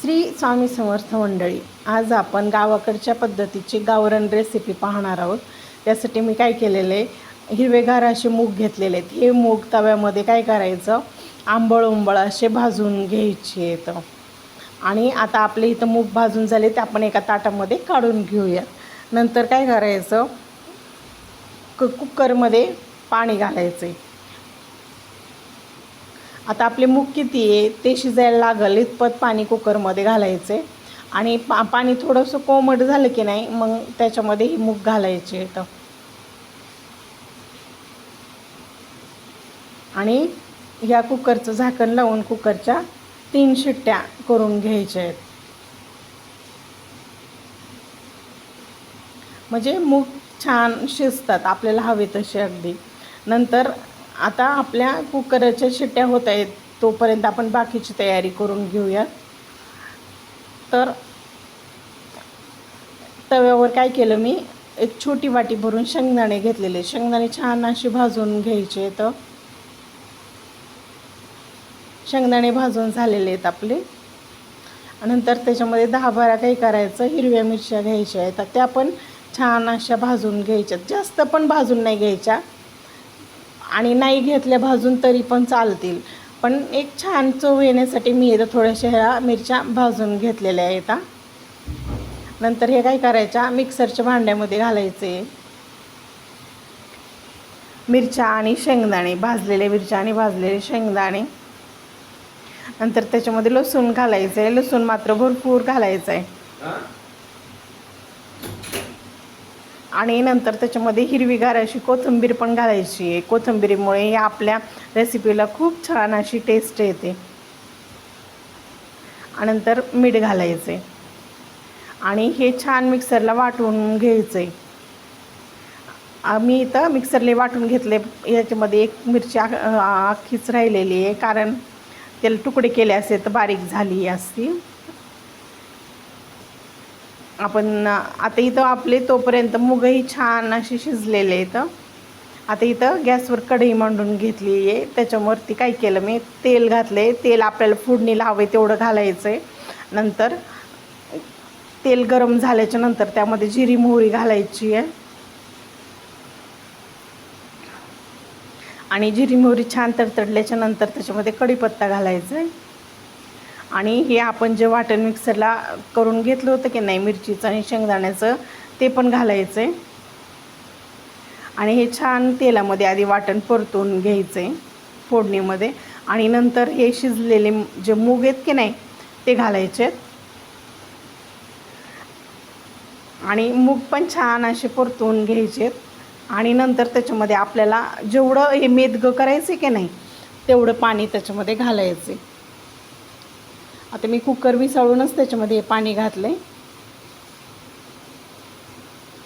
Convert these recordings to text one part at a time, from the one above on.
श्री स्वामी समर्थ मंडळी, आज आपण गावाकडच्या पद्धतीची गावरान रेसिपी पाहणार आहोत. त्यासाठी मी काय केलेलं आहे, हिरवेगार असे मूग घेतलेले आहेत. हे मूग तव्यामध्ये काय करायचं, आंबळ असे भाजून घ्यायचे आहेत. आणि आता आपले इथं मूग भाजून झाले ते आपण एका ताटामध्ये काढून घेऊया. नंतर काय करायचं, कुकरमध्ये पाणी घालायचं आहे. आता आपले मूग किती आहे ते शिजायला लागेल इतपत पाणी कुकरमध्ये घालायचं आहे. आणि पाणी थोडंसं कोमट झालं की नाही, मग त्याच्यामध्ये ही मूग घालायचे आहेत. आणि या कुकरचं झाकण लावून कुकरच्या 3 शिट्ट्या करून घ्यायच्या आहेत. म्हणजे मूग छान शिजतात आपल्याला हवे तसे अगदी. नंतर आता आपल्या कुकरच्या शिट्ट्या होत आहेत, तोपर्यंत आपण बाकीची तयारी करून घेऊया. तर तव्यावर काय केलं, मी एक छोटी वाटी भरून शेंगदाणे घेतलेले. शेंगदाणे छान असे भाजून घ्यायचे. तर शेंगदाणे भाजून झालेले आहेत आपले. नंतर त्याच्यामध्ये 10-12 काही करायचं, हिरव्या मिरच्या घ्यायच्या आहेत. त्या पण छान अशा भाजून घ्यायच्या. जास्त पण भाजून नाही घ्यायच्या आणि नाही घेतल्या भाजून तरी पण चालतील. पण एक छान चव येण्यासाठी मी इथं थोड्याशा ह्या मिरच्या भाजून घेतलेल्या आहेत. नंतर हे काय करायच्या, मिक्सरच्या भांड्यामध्ये घालायचे मिरच्या आणि शेंगदाणे, भाजलेल्या मिरच्या आणि भाजलेले शेंगदाणे. नंतर त्याच्यामध्ये लसूण घालायचं आहे. लसूण मात्र भरपूर घालायचं आहे. आणि नंतर त्याच्यामध्ये हिरवीगार अशी कोथिंबीर पण घालायची आहे. कोथिंबीरीमुळे या आपल्या रेसिपीला खूप छान अशी टेस्ट येते. आणि नंतर मीठ घालायचं आहे आणि हे छान मिक्सरला वाटून घ्यायचं आहे. मी इथं मिक्सरला वाटून घेतले. याच्यामध्ये एक मिरची अख्खीच राहिलेली आहे, कारण त्याला तुकडे केले असते तर बारीक झाली असती. आपण आता इथं आपले तोपर्यंत मूगही छान असे शिजलेले आहेत. आता इथं गॅसवर कढई मांडून घेतली आहे. त्याच्यावरती काय केलं, मी तेल घातले. तेल आपल्याला फोडणीला हवे तेवढं घालायचं आहे. नंतर तेल गरम झाल्याच्या नंतर त्यामध्ये जिरी मोहरी घालायची आहे. आणि जिरी मोहरी छान तडतडल्याच्या नंतर त्याच्यामध्ये कढीपत्ता घालायचा आहे. आणि हे आपण जे वाटण मिक्सरला करून घेतलं होतं की नाही, मिरचीचं आणि शेंगदाण्याचं, ते पण घालायचं आहे. आणि हे छान तेलामध्ये आधी वाटण परतून घ्यायचं आहे फोडणीमध्ये. आणि नंतर हे शिजलेले जे मूग आहेत की नाही ते घालायचे आहेत. आणि मूग पण छान असे परतून घ्यायचे आहेत. आणि नंतर त्याच्यामध्ये आपल्याला जेवढं हे मेदगं करायचं की नाही तेवढं पाणी त्याच्यामध्ये घालायचं आहे. आता मी कुकर विसाळूनच त्याच्यामध्ये पाणी घातलं आहे.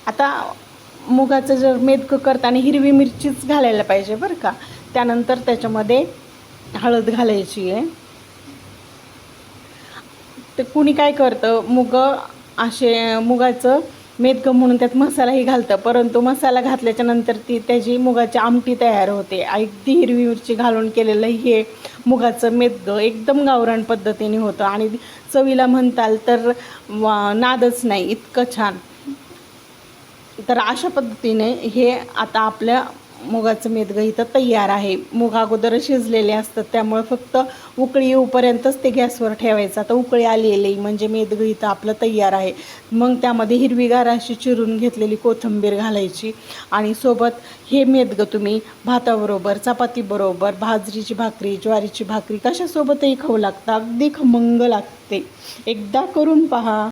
आता मुगाचं जर मेदकं करताना हिरवी मिरचीच घालायला पाहिजे बरं का. त्यानंतर त्याच्यामध्ये हळद घालायची आहे. ते कुणी काय करतं, मुगाचं मेदकं म्हणून त्यात मसालाही घालतं, परंतु मसाला घातल्याच्या नंतर त्याची मुगाची आमटी तयार होते. अगदी हिरवी मिरची घालून केलेलं हे मुगाचं मेदकं एकदम गावरान पद्धतीने होतं. आणि चवीला म्हणताल तर नादच नाही, इतकं छान. तर अशा पद्धतीने हे आता आपल्या मुगाचं मेदगं इथं तयार आहे. मूग अगोदर शिजलेले असतात, त्यामुळे फक्त उकळी येऊपर्यंतच ते गॅसवर ठेवायचं. आता उकळी आलेली म्हणजे मेदगं इथं आपलं तयार आहे. मग त्यामध्ये हिरवीगार अशी चिरून घेतलेली कोथिंबीर घालायची. आणि सोबत हे मेदगं तुम्ही भाताबरोबर, चपातीबरोबर, बाजरीची भाकरी, ज्वारीची भाकरी कशासोबतही खाऊ लागतं, अगदी खमंग लागते. एकदा करून पहा.